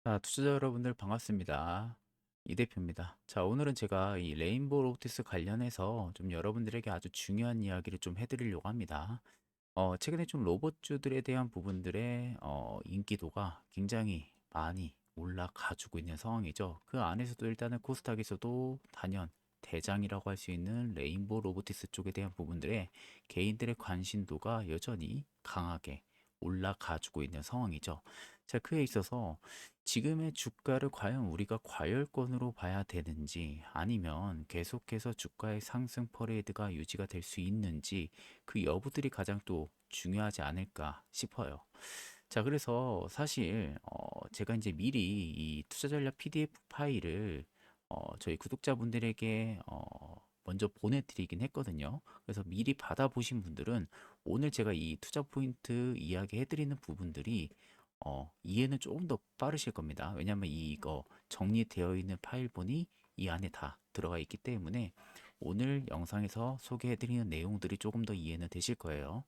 자, 투자자 여러분들 반갑습니다. 이 대표입니다. 자, 오늘은 제가 이 레인보우 로보틱스 관련해서 좀 여러분들에게 아주 중요한 이야기를 좀 해드리려고 합니다. 최근에 좀 로봇주들에 대한 부분들의 인기도가 굉장히 많이 올라가지고 있는 상황이죠. 그 안에서도 일단은 코스닥에서도 단연 대장이라고 할 수 있는 레인보우 로보틱스 쪽에 대한 부분들에 개인들의 관심도가 여전히 강하게 올라가지고 있는 상황이죠. 자, 그에 있어서 지금의 주가를 과연 우리가 과열권으로 봐야 되는지 아니면 계속해서 주가의 상승 퍼레이드가 유지가 될 수 있는지 그 여부들이 가장 또 중요하지 않을까 싶어요. 자, 그래서 사실 제가 이제 미리 이 투자 전략 PDF 파일을 저희 구독자분들에게 먼저 보내드리긴 했거든요. 그래서 미리 받아보신 분들은 오늘 제가 이 투자 포인트 이야기해드리는 부분들이 이해는 조금 더 빠르실 겁니다. 왜냐하면 이거 정리되어 있는 파일본이 이 안에 다 들어가 있기 때문에 오늘 영상에서 소개해드리는 내용들이 조금 더 이해는 되실 거예요.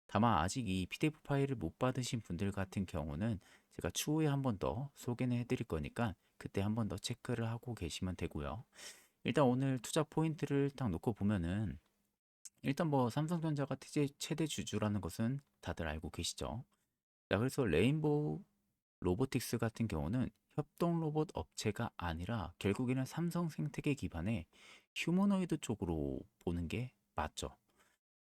다만 아직 이 PDF 파일을 못 받으신 분들 같은 경우는 제가 추후에 한 번 더 소개는 해드릴 거니까 그때 한 번 더 체크를 하고 계시면 되고요. 일단 오늘 투자 포인트를 딱 놓고 보면은 일단 뭐 삼성전자가 최대 주주라는 것은 다들 알고 계시죠. 자, 그래서 레인보우 로보틱스 같은 경우는 협동 로봇 업체가 아니라 결국에는 삼성 생태계 기반의 휴머노이드 쪽으로 보는 게 맞죠.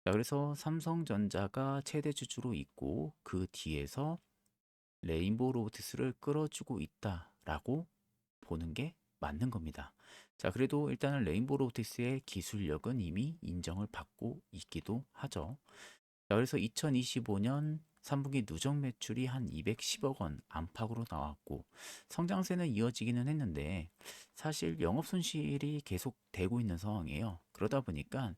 자, 그래서 삼성전자가 최대 주주로 있고 그 뒤에서 레인보우 로보틱스를 끌어주고 있다라고 보는 게 맞는 겁니다. 자, 그래도 일단은 레인보우 로보틱스의 기술력은 이미 인정을 받고 있기도 하죠. 자, 그래서 2025년 3분기 누적 매출이 한 210억 원 안팎으로 나왔고 성장세는 이어지기는 했는데 사실 영업 손실이 계속 되고 있는 상황이에요. 그러다 보니까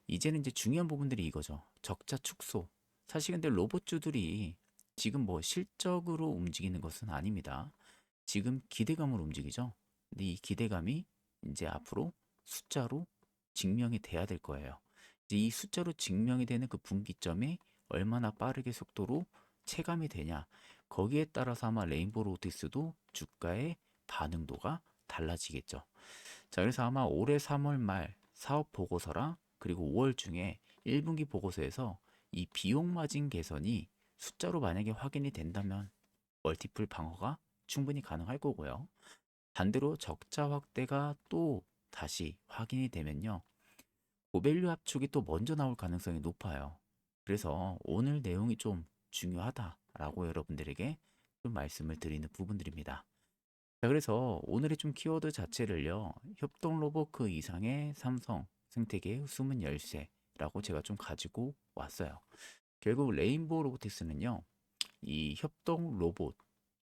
이제는 이제 중요한 부분들이 이거죠. 적자 축소. 사실 근데 로봇주들이 지금 뭐 실적으로 움직이는 것은 아닙니다. 지금 기대감으로 움직이죠. 근데 이 기대감이 이제 앞으로 숫자로 증명이 돼야 될 거예요. 이제 이 숫자로 증명이 되는 그 분기점이 얼마나 빠르게 속도로 체감이 되냐. 거기에 따라서 아마 레인보우 로보틱스도 주가의 반응도가 달라지겠죠. 자, 그래서 아마 올해 3월 말 사업 보고서랑 그리고 5월 중에 1분기 보고서에서 이 비용 마진 개선이 숫자로 만약에 확인이 된다면 멀티플 방어가 충분히 가능할 거고요. 반대로 적자 확대가 또 다시 확인이 되면요. 고밸류 합축이 또 먼저 나올 가능성이 높아요. 그래서 오늘 내용이 좀 중요하다라고 여러분들에게 좀 말씀을 드리는 부분들입니다. 자, 그래서 오늘의 좀 키워드 자체를요, 협동 로봇 그 이상의 삼성 생태계의 숨은 열쇠라고 제가 좀 가지고 왔어요. 결국 레인보우 로보틱스는요, 이 협동 로봇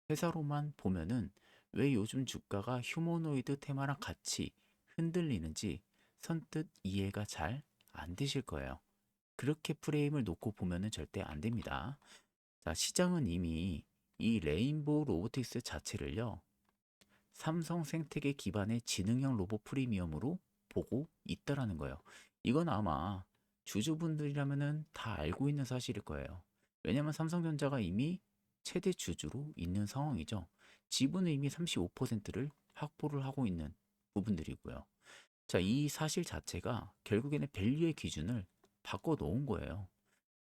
회사로만 보면은 왜 요즘 주가가 휴머노이드 테마랑 같이 흔들리는지 선뜻 이해가 잘 안 되실 거예요. 그렇게 프레임을 놓고 보면은 절대 안 됩니다. 자, 시장은 이미 이 레인보우 로보틱스 자체를요, 삼성 생태계 기반의 지능형 로봇 프리미엄으로 보고 있다라는 거예요. 이건 아마 주주분들이라면은 다 알고 있는 사실일 거예요. 왜냐하면 삼성전자가 이미 최대 주주로 있는 상황이죠. 지분은 이미 35%를 확보를 하고 있는 부분들이고요. 자, 이 사실 자체가 결국에는 밸류의 기준을 바꿔 놓은 거예요.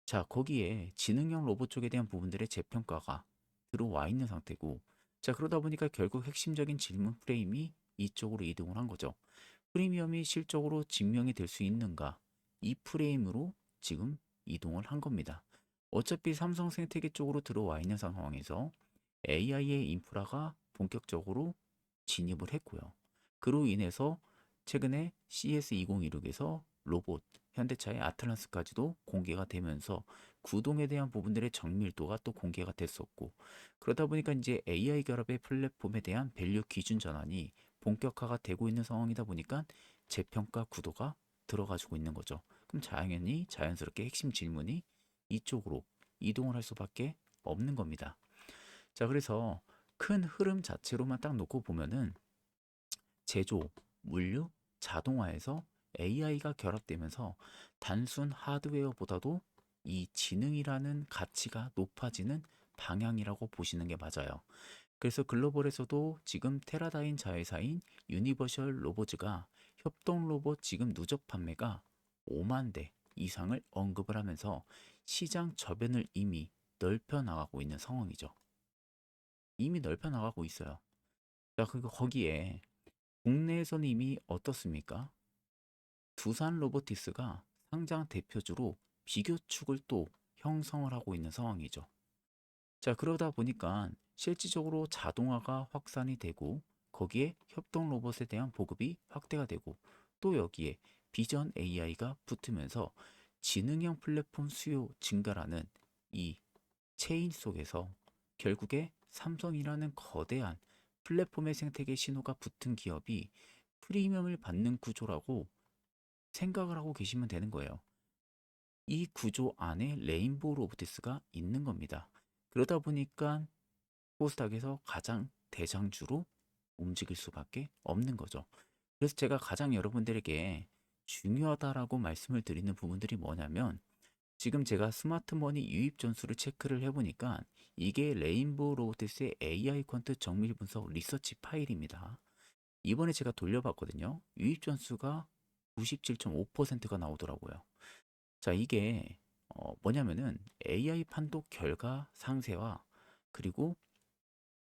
자, 거기에 지능형 로봇 쪽에 대한 부분들의 재평가가 들어와 있는 상태고, 자, 그러다 보니까 결국 핵심적인 질문 프레임이 이쪽으로 이동을 한 거죠. 프리미엄이 실적으로 증명이 될 수 있는가? 이 프레임으로 지금 이동을 한 겁니다. 어차피 삼성 생태계 쪽으로 들어와 있는 상황에서 AI의 인프라가 본격적으로 진입을 했고요. 그로 인해서 최근에 CS2016에서 로봇, 현대차의 아틀란스까지도 공개가 되면서 구동에 대한 부분들의 정밀도가 또 공개가 됐었고, 그러다 보니까 이제 AI 결합의 플랫폼에 대한 밸류 기준 전환이 본격화가 되고 있는 상황이다 보니까 재평가 구도가 들어가지고 있는 거죠. 그럼 당연히 자연스럽게 핵심 질문이 이쪽으로 이동을 할 수밖에 없는 겁니다. 자, 그래서 큰 흐름 자체로만 딱 놓고 보면은 제조, 물류, 자동화에서 AI가 결합되면서 단순 하드웨어보다도 이 지능이라는 가치가 높아지는 방향이라고 보시는 게 맞아요. 그래서 글로벌에서도 지금 테라다인 자회사인 유니버셜 로보즈가 협동 로봇 지금 누적 판매가 5만 대 이상을 언급을 하면서 시장 저변을 이미 넓혀 나가고 있는 상황이죠. 이미 넓혀 나가고 있어요. 자, 그리고 거기에 국내에서는 이미 어떻습니까? 두산 로보티스가 상장 대표주로 비교축을 또 형성을 하고 있는 상황이죠. 자, 그러다 보니까 실질적으로 자동화가 확산이 되고 거기에 협동 로봇에 대한 보급이 확대가 되고 또 여기에 비전 AI가 붙으면서 지능형 플랫폼 수요 증가라는 이 체인 속에서 결국에 삼성이라는 거대한 플랫폼의 생태계 신호가 붙은 기업이 프리미엄을 받는 구조라고 생각을 하고 계시면 되는 거예요. 이 구조 안에 레인보우 로보티스가 있는 겁니다. 그러다 보니까 코스닥에서 가장 대장주로 움직일 수밖에 없는 거죠. 그래서 제가 가장 여러분들에게 중요하다라고 말씀을 드리는 부분들이 뭐냐면 지금 제가 스마트머니 유입 전수를 체크를 해보니까 이게 레인보우 로보티스의 AI 퀀트 정밀 분석 리서치 파일입니다. 이번에 제가 돌려봤거든요. 유입 전수가 97.5%가 나오더라고요. 자, 이게 뭐냐면은 AI 판독 결과 상세와 그리고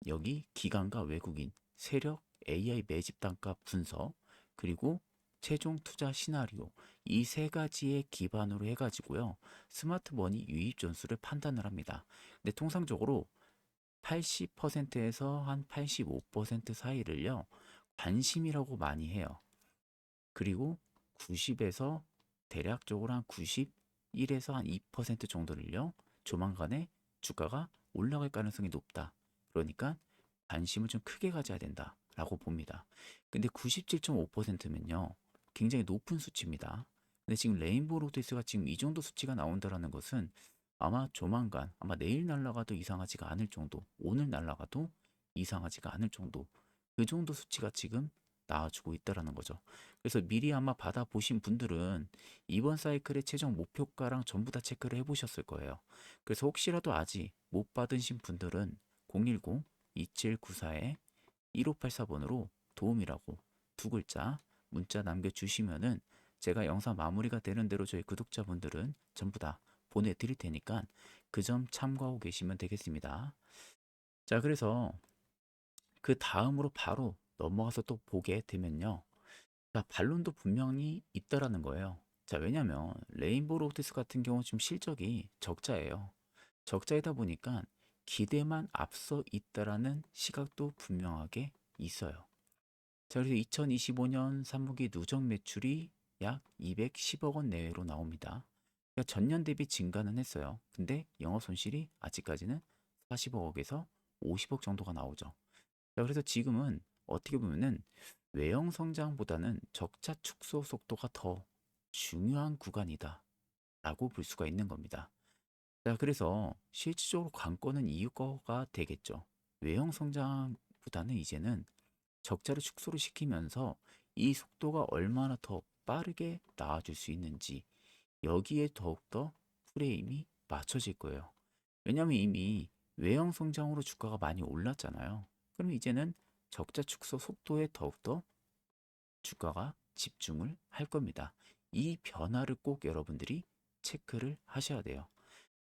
여기 기관과 외국인, 세력, AI 매집 단가 분석, 그리고 최종 투자 시나리오 이 세 가지의 기반으로 해가지고요. 스마트 머니 유입 전수를 판단을 합니다. 근데 통상적으로 80%에서 한 85% 사이를요. 관심이라고 많이 해요. 그리고 90에서 대략적으로 한 91에서 한 2% 정도를요. 조만간에 주가가 올라갈 가능성이 높다. 그러니까 관심을 좀 크게 가져야 된다라고 봅니다. 근데 97.5%면요. 굉장히 높은 수치입니다. 근데 지금 레인보우 로테스가 지금 이 정도 수치가 나온다라는 것은 아마 조만간 아마 내일 날아가도 이상하지가 않을 정도, 오늘 날아가도 이상하지가 않을 정도, 그 정도 수치가 지금 나와주고 있다라는 거죠. 그래서 미리 아마 받아보신 분들은 이번 사이클의 최종 목표가랑 전부 다 체크를 해보셨을 거예요. 그래서 혹시라도 아직 못 받으신 분들은 010-2794-1584번으로 도움이라고 두 글자 문자 남겨주시면은 제가 영상 마무리가 되는 대로 저희 구독자분들은 전부 다 보내드릴 테니까 그 점 참고하고 계시면 되겠습니다. 자, 그래서 그 다음으로 바로 넘어가서 또 보게 되면요. 자, 반론도 분명히 있다라는 거예요. 자, 왜냐면 레인보우 로보티스 같은 경우 지금 실적이 적자예요. 적자이다 보니까 기대만 앞서 있다라는 시각도 분명하게 있어요. 자, 그래서 2025년 3분기 누적 매출이 약 210억 원 내외로 나옵니다. 그러니까 전년 대비 증가는 했어요. 근데 영업 손실이 아직까지는 40억에서 50억 정도가 나오죠. 자, 그래서 지금은 어떻게 보면은 외형 성장보다는 적자 축소 속도가 더 중요한 구간이다 라고 볼 수가 있는 겁니다. 자, 그래서 실질적으로 관건은 이거가 되겠죠. 외형 성장보다는 이제는 적자를 축소를 시키면서 이 속도가 얼마나 더 빠르게 나아질 수 있는지 여기에 더욱더 프레임이 맞춰질 거예요. 왜냐하면 이미 외형 성장으로 주가가 많이 올랐잖아요. 그럼 이제는 적자 축소 속도에 더욱더 주가가 집중을 할 겁니다. 이 변화를 꼭 여러분들이 체크를 하셔야 돼요.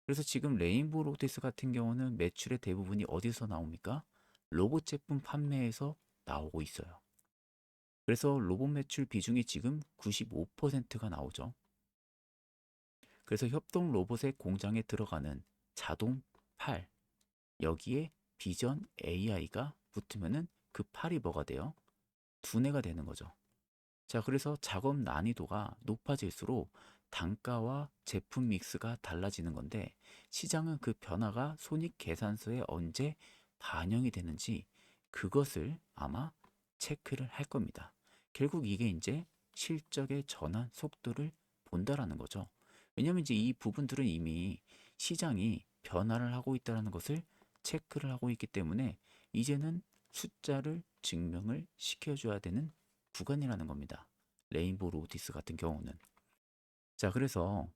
그래서 지금 레인보우 로보티스 같은 경우는 매출의 대부분이 어디서 나옵니까? 로봇 제품 판매에서 나오고 있어요. 그래서 로봇 매출 비중이 지금 95%가 나오죠. 그래서 협동 로봇의 공장에 들어가는 자동 팔, 여기에 비전 AI가 붙으면은 그 팔이 뭐가 돼요? 두뇌가 되는 거죠. 자, 그래서 작업 난이도가 높아질수록 단가와 제품 믹스가 달라지는 건데 시장은 그 변화가 손익 계산서에 언제 반영이 되는지 그것을 아마 체크를 할 겁니다. 결국 이게 이제 실적의 전환 속도를 본다라는 거죠. 왜냐하면 이제 이 부분들은 이미 시장이 변화를 하고 있다는 것을 체크를 하고 있기 때문에 이제는 숫자를 증명을 시켜줘야 되는 구간이라는 겁니다. 레인보우 로보티스 같은 경우는. 자, 그래서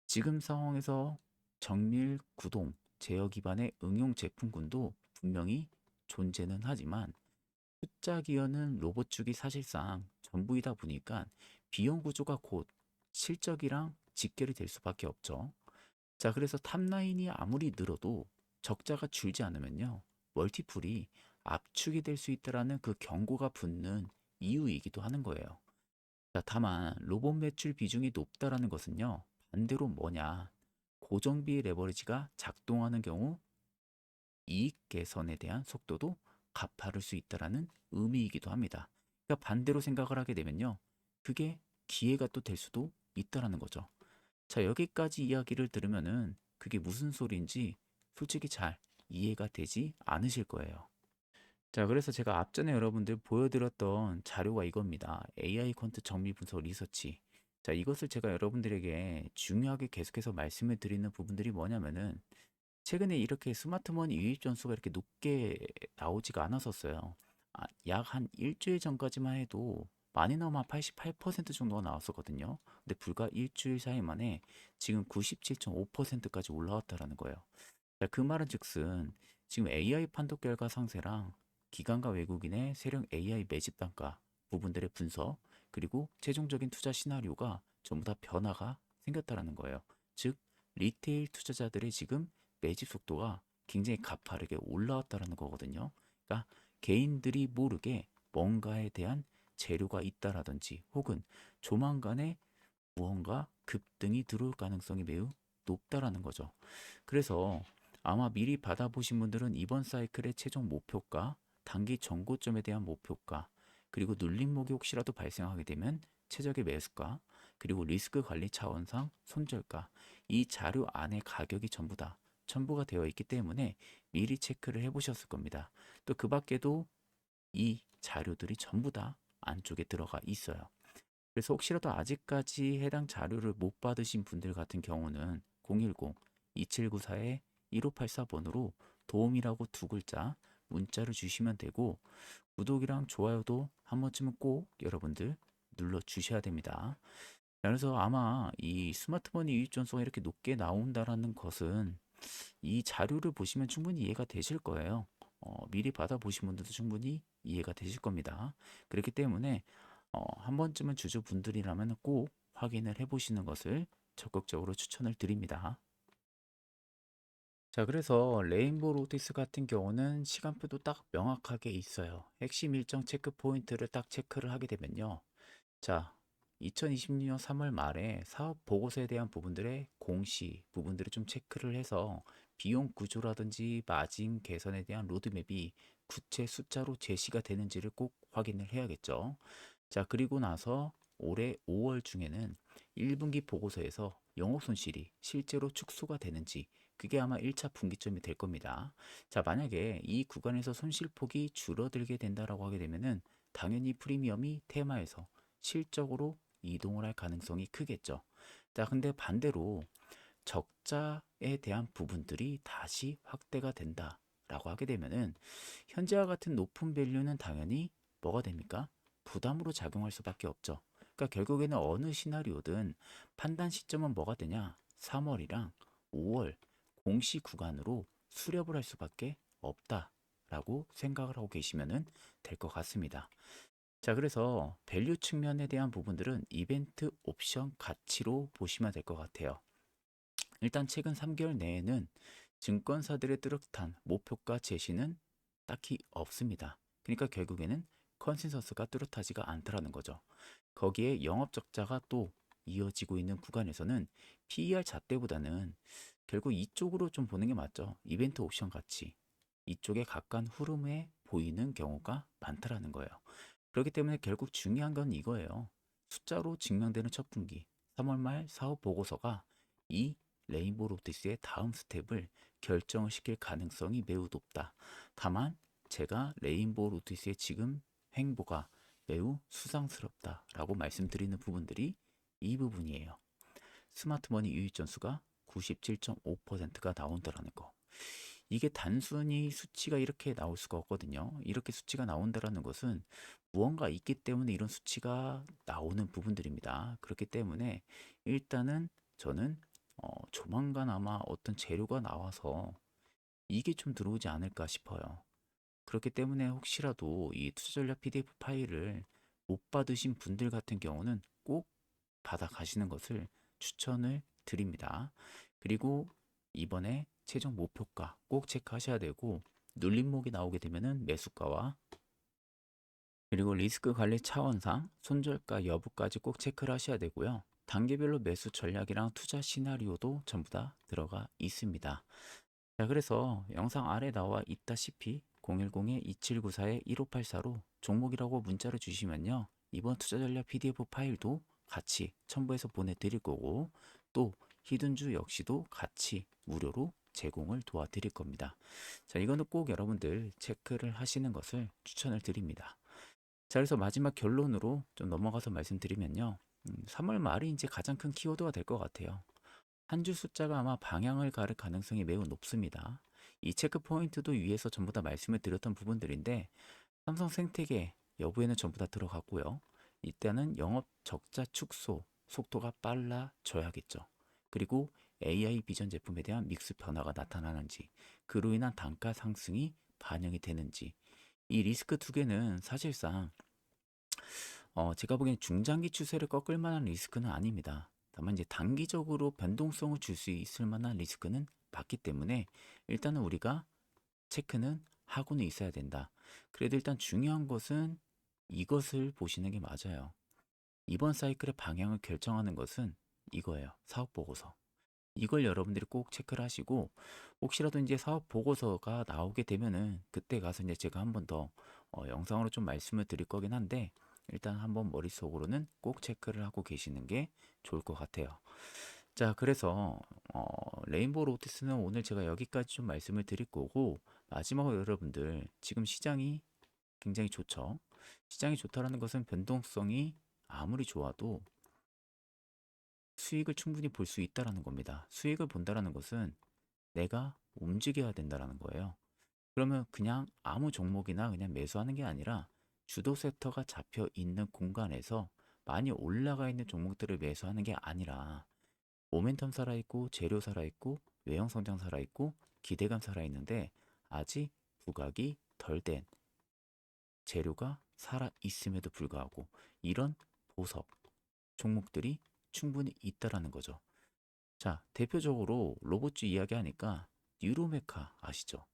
지금 상황에서 정밀 구동 제어 기반의 응용 제품군도 분명히 존재는 하지만 숫자 기여는 로봇 축이 사실상 전부이다 보니까 비용 구조가 곧 실적이랑 직결이 될 수밖에 없죠. 자, 그래서 탑라인이 아무리 늘어도 적자가 줄지 않으면요. 멀티플이 압축이 될 수 있다라는 그 경고가 붙는 이유이기도 하는 거예요. 자, 다만 로봇 매출 비중이 높다라는 것은요. 반대로 뭐냐? 고정비 레버리지가 작동하는 경우 이익 개선에 대한 속도도 가파를 수 있다라는 의미이기도 합니다. 그러니까 반대로 생각을 하게 되면요. 그게 기회가 또 될 수도 있다라는 거죠. 자, 여기까지 이야기를 들으면은 그게 무슨 소리인지 솔직히 잘 이해가 되지 않으실 거예요. 자, 그래서 제가 앞전에 여러분들 보여드렸던 자료가 이겁니다. AI 퀀트 정밀 분석 리서치. 자, 이것을 제가 여러분들에게 중요하게 계속해서 말씀을 드리는 부분들이 뭐냐면은 최근에 이렇게 스마트머니 유입 전수가 이렇게 높게 나오지가 않았었어요. 약 한 일주일 전까지만 해도 많이 나오면 한 88% 정도가 나왔었거든요. 근데 불과 일주일 사이 만에 지금 97.5%까지 올라왔다라는 거예요. 자, 그 말은 즉슨 지금 AI 판독 결과 상세랑 기관과 외국인의 세력 AI 매집 단가 부분들의 분석 그리고 최종적인 투자 시나리오가 전부 다 변화가 생겼다라는 거예요. 즉 리테일 투자자들의 지금 매집 속도가 굉장히 가파르게 올라왔다라는 거거든요. 그러니까 개인들이 모르게 뭔가에 대한 재료가 있다라든지 혹은 조만간에 무언가 급등이 들어올 가능성이 매우 높다라는 거죠. 그래서 아마 미리 받아보신 분들은 이번 사이클의 최종 목표가, 단기 전고점에 대한 목표가, 그리고 눌림목이 혹시라도 발생하게 되면 최적의 매수가, 그리고 리스크 관리 차원상 손절가, 이 자료 안에 가격이 전부 다 첨부가 되어 있기 때문에 미리 체크를 해보셨을 겁니다. 또 그 밖에도 이 자료들이 전부 다 안쪽에 들어가 있어요. 그래서 혹시라도 아직까지 해당 자료를 못 받으신 분들 같은 경우는 010-2794-1584번으로 도움이라고 두 글자 문자를 주시면 되고 구독이랑 좋아요도 한 번쯤은 꼭 여러분들 눌러 주셔야 됩니다. 그래서 아마 이 스마트머니 유입 전수가 이렇게 높게 나온다라는 것은 이 자료를 보시면 충분히 이해가 되실 거예요. 미리 받아보신 분들도 충분히 이해가 되실 겁니다. 그렇기 때문에 한 번쯤은 주주분들이라면 꼭 확인을 해보시는 것을 적극적으로 추천을 드립니다. 자, 그래서 레인보우 로티스 같은 경우는 시간표도 딱 명확하게 있어요. 핵심 일정 체크 포인트를 딱 체크를 하게 되면요. 자, 2026년 3월 말에 사업 보고서에 대한 부분들의 공시 부분들을 좀 체크를 해서 비용 구조라든지 마진 개선에 대한 로드맵이 구체 숫자로 제시가 되는지를 꼭 확인을 해야겠죠. 자, 그리고 나서 올해 5월 중에는 1분기 보고서에서 영업 손실이 실제로 축소가 되는지 그게 아마 1차 분기점이 될 겁니다. 자, 만약에 이 구간에서 손실폭이 줄어들게 된다라고 하게 되면은 당연히 프리미엄이 테마에서 실적으로 이동을 할 가능성이 크겠죠. 자, 근데 반대로 적자에 대한 부분들이 다시 확대가 된다라고 하게 되면은 현재와 같은 높은 밸류는 당연히 뭐가 됩니까? 부담으로 작용할 수밖에 없죠. 그러니까 결국에는 어느 시나리오든 판단 시점은 뭐가 되냐? 3월이랑 5월 공시 구간으로 수렵을 할 수밖에 없다라고 생각을 하고 계시면 될 것 같습니다. 자, 그래서 밸류 측면에 대한 부분들은 이벤트 옵션 가치로 보시면 될 것 같아요. 일단 최근 3개월 내에는 증권사들의 뚜렷한 목표가 제시는 딱히 없습니다. 그러니까 결국에는 컨센서스가 뚜렷하지가 않다라는 거죠. 거기에 영업 적자가 또 이어지고 있는 구간에서는 PER 잣대보다는 결국 이쪽으로 좀 보는 게 맞죠. 이벤트 옵션 가치. 이쪽에 가까운 흐름에 보이는 경우가 많다라는 거예요. 그렇기 때문에 결국 중요한 건 이거예요. 숫자로 증명되는 첫 분기 3월 말 사업 보고서가 이 레인보우 로티스의 다음 스텝을 결정을 시킬 가능성이 매우 높다. 다만 제가 레인보우 로티스의 지금 행보가 매우 수상스럽다라고 말씀드리는 부분들이 이 부분이에요. 스마트머니 유입 전수가 97.5%가 나온다라는 거. 이게 단순히 수치가 이렇게 나올 수가 없거든요. 이렇게 수치가 나온다라는 것은 무언가 있기 때문에 이런 수치가 나오는 부분들입니다. 그렇기 때문에 일단은 저는 조만간 아마 어떤 재료가 나와서 이게 좀 들어오지 않을까 싶어요. 그렇기 때문에 혹시라도 이 투자 전략 PDF 파일을 못 받으신 분들 같은 경우는 꼭 받아 가시는 것을 추천을 드립니다. 그리고 이번에 최종 목표가 꼭 체크하셔야 되고, 눌림목이 나오게 되면은 매수가와 그리고 리스크 관리 차원상 손절가 여부까지 꼭 체크를 하셔야 되고요. 단계별로 매수 전략이랑 투자 시나리오도 전부 다 들어가 있습니다. 자, 그래서 영상 아래 나와 있다시피 010-2794-1584로 종목이라고 문자를 주시면요, 이번 투자 전략 PDF 파일도 같이 첨부해서 보내드릴 거고, 또 히든주 역시도 같이 무료로 제공을 도와드릴 겁니다. 자, 이거는 꼭 여러분들 체크를 하시는 것을 추천을 드립니다. 자, 그래서 마지막 결론으로 좀 넘어가서 말씀드리면요, 3월 말이 이제 가장 큰 키워드가 될 것 같아요. 한 주 숫자가 아마 방향을 가를 가능성이 매우 높습니다. 이 체크 포인트도 위에서 전부 다 말씀을 드렸던 부분들인데, 삼성 생태계 여부에는 전부 다 들어갔고요. 이때는 영업 적자 축소 속도가 빨라져야겠죠. 그리고 AI 비전 제품에 대한 믹스 변화가 나타나는지, 그로 인한 단가 상승이 반영이 되는지, 이 리스크 두 개는 사실상 제가 보기엔 중장기 추세를 꺾을 만한 리스크는 아닙니다. 다만 이제 단기적으로 변동성을 줄 수 있을 만한 리스크는 맞기 때문에 일단은 우리가 체크는 하고는 있어야 된다. 그래도 일단 중요한 것은 이것을 보시는 게 맞아요. 이번 사이클의 방향을 결정하는 것은 이거예요. 사업 보고서. 이걸 여러분들이 꼭 체크를 하시고, 혹시라도 이제 사업 보고서가 나오게 되면은 그때 가서 이제 제가 한번 더 영상으로 좀 말씀을 드릴 거긴 한데, 일단 한번 머릿속으로는 꼭 체크를 하고 계시는 게 좋을 것 같아요. 자, 그래서 레인보우 로테스는 오늘 제가 여기까지 좀 말씀을 드릴 거고, 마지막으로 여러분들 지금 시장이 굉장히 좋죠. 시장이 좋다라는 것은 변동성이 아무리 좋아도 수익을 충분히 볼 수 있다라는 겁니다. 수익을 본다라는 것은 내가 움직여야 된다라는 거예요. 그러면 그냥 아무 종목이나 그냥 매수하는 게 아니라 주도 섹터가 잡혀 있는 공간에서 많이 올라가 있는 종목들을 매수하는 게 아니라 모멘텀 살아있고 재료 살아있고 외형 성장 살아있고 기대감 살아있는데 아직 부각이 덜 된 재료가 살아있음에도 불구하고 이런 보석 종목들이 충분히 있다라는 거죠. 자, 대표적으로 로봇주 이야기하니까 뉴로메카 아시죠?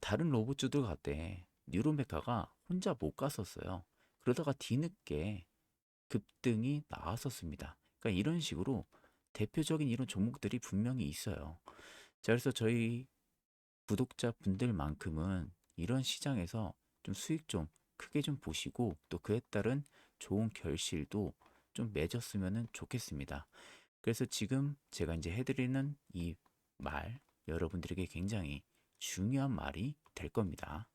다른 로봇주들 같대 뉴로메카가 혼자 못 갔었어요. 그러다가 뒤늦게 급등이 나왔었습니다. 그러니까 이런 식으로 대표적인 이런 종목들이 분명히 있어요. 자, 그래서 저희 구독자분들만큼은 이런 시장에서 좀 수익 좀 크게 좀 보시고 또 그에 따른 좋은 결실도 좀 맺었으면 좋겠습니다. 그래서 지금 제가 이제 해드리는 이 말, 여러분들에게 굉장히 중요한 말이 될 겁니다.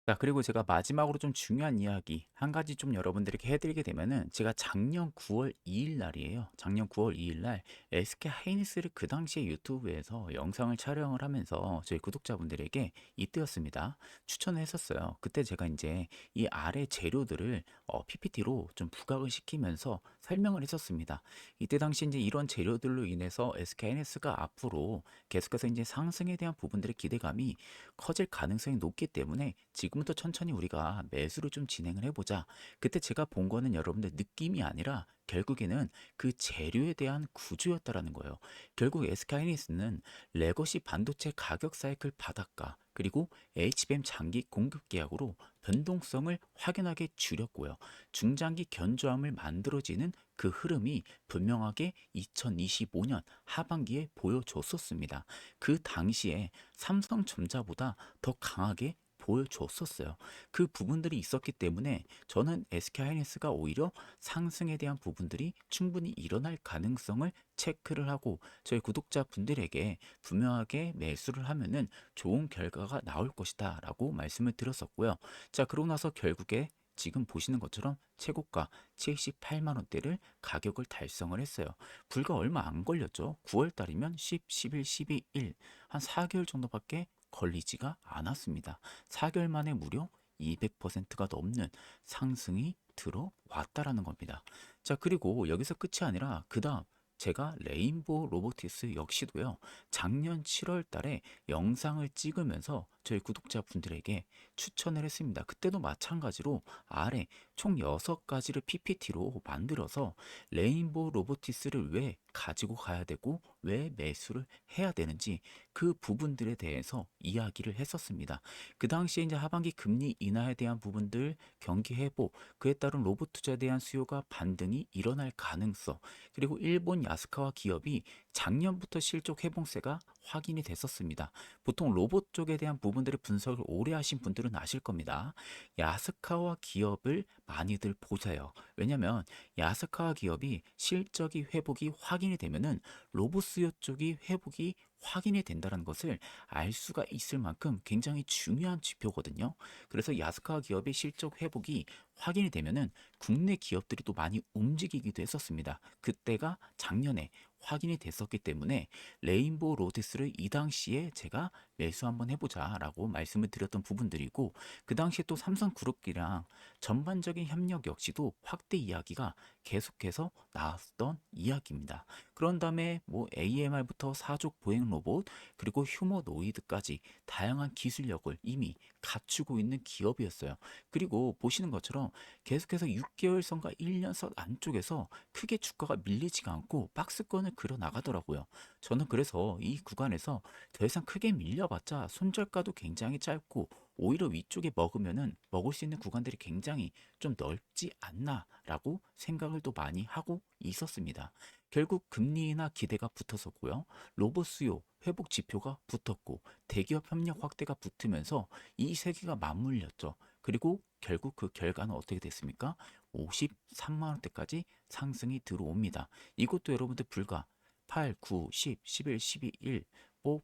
자, 그리고 제가 마지막으로 좀 중요한 이야기 한 가지 좀 여러분들에게 해드리게 되면은, 제가 작년 9월 2일 날이에요. 작년 9월 2일 날 SK 하이닉스를 그 당시에 유튜브에서 영상을 촬영을 하면서 저희 구독자분들에게 이때였습니다. 추천을 했었어요. 그때 제가 이제 이 아래 재료들을 PPT로 좀 부각을 시키면서 설명을 했었습니다. 이때 당시 이제 이런 재료들로 인해서 SK 하이닉스가 앞으로 계속해서 이제 상승에 대한 부분들의 기대감이 커질 가능성이 높기 때문에 지금부터 천천히 우리가 매수를 좀 진행을 해보자. 그때 제가 본 거는 여러분들 느낌이 아니라 결국에는 그 재료에 대한 구조였다라는 거예요. 결국 SK하이닉스는 레거시 반도체 가격 사이클 바닥과 그리고 HBM 장기 공급 계약으로 변동성을 확연하게 줄였고요. 중장기 견조함을 만들어지는 그 흐름이 분명하게 2025년 하반기에 보여줬었습니다. 그 당시에 삼성전자보다 더 강하게 보여줬었어요. 그 부분들이 있었기 때문에 저는 SK하이닉스가 오히려 상승에 대한 부분들이 충분히 일어날 가능성을 체크를 하고 저희 구독자분들에게 분명하게 매수를 하면은 좋은 결과가 나올 것이다 라고 말씀을 드렸었고요. 자, 그러고 나서 결국에 지금 보시는 것처럼 최고가 78만 원대를 가격을 달성을 했어요. 불과 얼마 안 걸렸죠. 9월 달이면 10, 11, 12, 1, 한 4개월 정도밖에 걸리지가 않았습니다. 4개월 만에 무려 200%가 넘는 상승이 들어왔다라는 겁니다. 자, 그리고 여기서 끝이 아니라 그 다음 제가 레인보우 로보티스 역시도요, 작년 7월 달에 영상을 찍으면서 저희 구독자분들에게 추천을 했습니다. 그때도 마찬가지로 아래 총 6가지를 PPT로 만들어서 레인보우 로보티스를 왜 가지고 가야 되고 왜 매수를 해야 되는지 그 부분들에 대해서 이야기를 했었습니다. 그 당시에 이제 하반기 금리 인하에 대한 부분들, 경기 회복, 그에 따른 로봇 투자에 대한 수요가 반등이 일어날 가능성, 그리고 일본 야스카와 기업이 작년부터 실적 회복세가 확인이 됐었습니다. 보통 로봇 쪽에 대한 부분들의 분석을 오래 하신 분들은 아실 겁니다. 야스카와 기업을 많이들 보세요. 왜냐면 야스카와 기업이 실적이 회복이 확인이 되면은 로봇 수요 쪽이 회복이 확인이 된다는 것을 알 수가 있을 만큼 굉장히 중요한 지표거든요. 그래서 야스카 기업의 실적 회복이 확인이 되면은 국내 기업들이 또 많이 움직이기도 했었습니다. 그때가 작년에 확인이 됐었기 때문에 레인보우 로테스를 이 당시에 제가 매수 한번 해보자라고 말씀을 드렸던 부분들이고, 그 당시에 또 삼성그룹이랑 전반적인 협력 역시도 확대 이야기가 계속해서 나왔던 이야기입니다. 그런 다음에 뭐 AMR부터 사족 보행 로봇, 그리고 휴머노이드까지 다양한 기술력을 이미 갖추고 있는 기업이었어요. 그리고 보시는 것처럼 계속해서 6개월선과 1년선 안쪽에서 크게 주가가 밀리지가 않고 박스권을 그려 나가더라고요. 저는 그래서 이 구간에서 더 이상 크게 밀려봤자 손절가도 굉장히 짧고 오히려 위쪽에 먹으면은 먹을 수 있는 구간들이 굉장히 좀 넓지 않나라고 생각을 또 많이 하고 있었습니다. 결국 금리나 기대가 붙었었고요. 로봇 수요, 회복 지표가 붙었고 대기업 협력 확대가 붙으면서 이 세 개가 맞물렸죠. 그리고 결국 그 결과는 어떻게 됐습니까? 53만 원대까지 상승이 들어옵니다. 이것도 여러분들 불과 8, 9, 10, 11, 12, 1, 뭐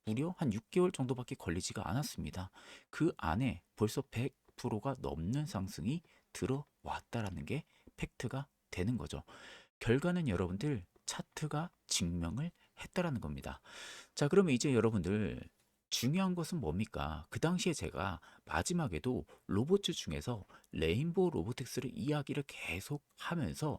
무려 한 6개월 정도밖에 걸리지가 않았습니다. 그 안에 벌써 100%가 넘는 상승이 들어왔다라는 게 팩트가 되는 거죠. 결과는 여러분들 차트가 증명을 했다라는 겁니다. 자, 그러면 이제 여러분들 중요한 것은 뭡니까? 그 당시에 제가 마지막에도 로봇츠 중에서 레인보우 로보틱스를 이야기를 계속 하면서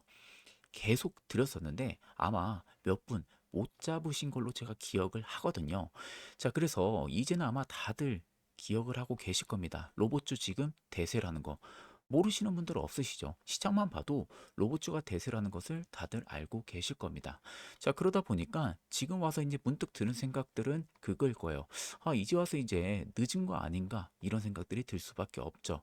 계속 드렸었는데 아마 몇 분 못 잡으신 걸로 제가 기억을 하거든요. 자, 그래서 이제는 아마 다들 기억을 하고 계실 겁니다. 로봇주 지금 대세라는 거. 모르시는 분들 없으시죠? 시장만 봐도 로봇주가 대세라는 것을 다들 알고 계실 겁니다. 자, 그러다 보니까 지금 와서 이제 문득 드는 생각들은 그걸 거예요. 아, 이제 와서 이제 늦은 거 아닌가? 이런 생각들이 들 수밖에 없죠.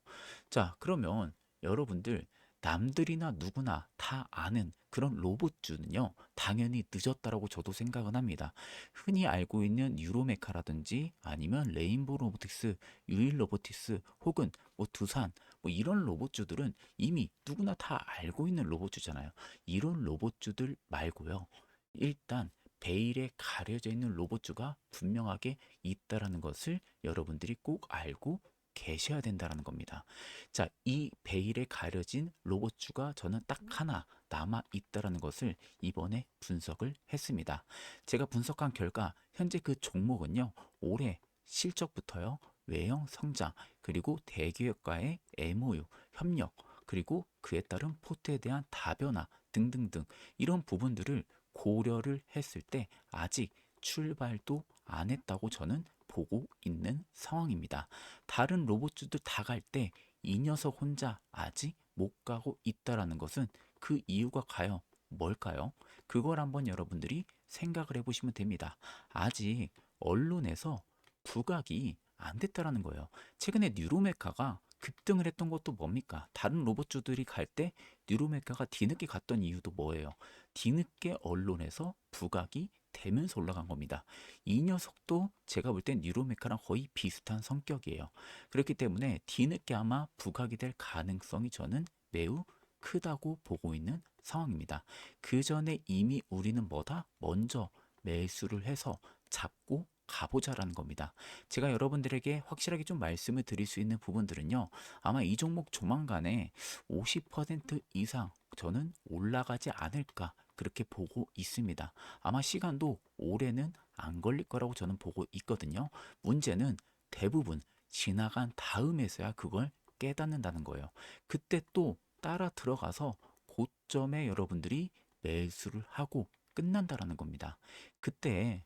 자, 그러면 여러분들 남들이나 누구나 다 아는 그런 로봇주는요, 당연히 늦었다라고 저도 생각은 합니다. 흔히 알고 있는 유로메카라든지 아니면 레인보우 로보틱스, 유일 로보틱스 혹은 뭐 두산 뭐 이런 로봇주들은 이미 누구나 다 알고 있는 로봇주잖아요. 이런 로봇주들 말고요. 일단 베일에 가려져 있는 로봇주가 분명하게 있다라는 것을 여러분들이 꼭 알고 계셔야 된다는 겁니다. 자, 이 베일에 가려진 로봇주가 저는 딱 하나 남아 있다라는 것을 이번에 분석을 했습니다. 제가 분석한 결과 현재 그 종목은요, 올해 실적부터요, 외형 성장, 그리고 대기업과의 MOU, 협력, 그리고 그에 따른 포트에 대한 다변화 등등등 이런 부분들을 고려를 했을 때 아직 출발도 안 했다고 저는 보고 있는 상황입니다. 다른 로봇주들 다 갈 때 이 녀석 혼자 아직 못 가고 있다라는 것은 그 이유가 과연 뭘까요? 그걸 한번 여러분들이 생각을 해보시면 됩니다. 아직 언론에서 부각이 안 됐다라는 거예요. 최근에 뉴로메카가 급등을 했던 것도 뭡니까? 다른 로봇주들이 갈 때 뉴로메카가 뒤늦게 갔던 이유도 뭐예요? 뒤늦게 언론에서 부각이 되면서 올라간 겁니다. 이 녀석도 제가 볼 땐 뉴로메카랑 거의 비슷한 성격이에요. 그렇기 때문에 뒤늦게 아마 부각이 될 가능성이 저는 매우 크다고 보고 있는 상황입니다. 그 전에 이미 우리는 뭐다? 먼저 매수를 해서 잡고 가보자라는 겁니다. 제가 여러분들에게 확실하게 좀 말씀을 드릴 수 있는 부분들은요, 아마 이 종목 조만간에 50% 이상 저는 올라가지 않을까 그렇게 보고 있습니다. 아마 시간도 올해는 안 걸릴 거라고 저는 보고 있거든요. 문제는 대부분 지나간 다음에서야 그걸 깨닫는다는 거예요. 그때 또 따라 들어가서 고점에 여러분들이 매수를 하고 끝난다라는 겁니다. 그때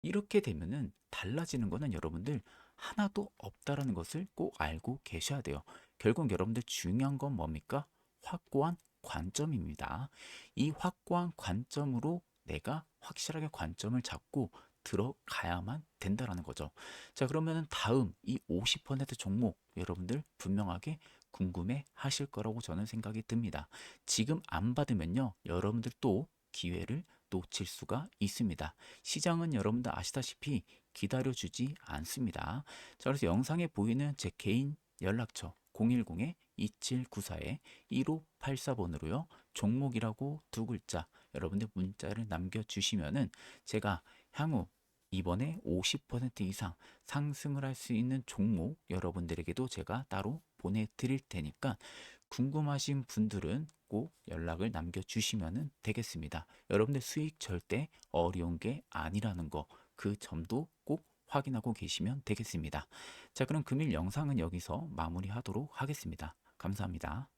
이렇게 되면은 달라지는 거는 여러분들 하나도 없다라는 것을 꼭 알고 계셔야 돼요. 결국 여러분들 중요한 건 뭡니까? 확고한 관점입니다. 이 확고한 관점으로 내가 확실하게 관점을 잡고 들어가야만 된다라는 거죠. 자, 그러면은 다음 이 50% 종목 여러분들 분명하게 궁금해 하실 거라고 저는 생각이 듭니다. 지금 안 받으면요, 여러분들 또 기회를 놓칠 수가 있습니다. 시장은 여러분들 아시다시피 기다려주지 않습니다. 자, 그래서 영상에 보이는 제 개인 연락처 010-2794-1584번으로요. 종목이라고 두 글자 여러분들 문자를 남겨주시면은 제가 향후 이번에 50% 이상 상승을 할 수 있는 종목 여러분들에게도 제가 따로 보내드릴 테니까 궁금하신 분들은 꼭 연락을 남겨주시면 되겠습니다. 여러분들 수익 절대 어려운 게 아니라는 거, 그 점도 꼭 확인하고 계시면 되겠습니다. 자, 그럼 금일 영상은 여기서 마무리하도록 하겠습니다. 감사합니다.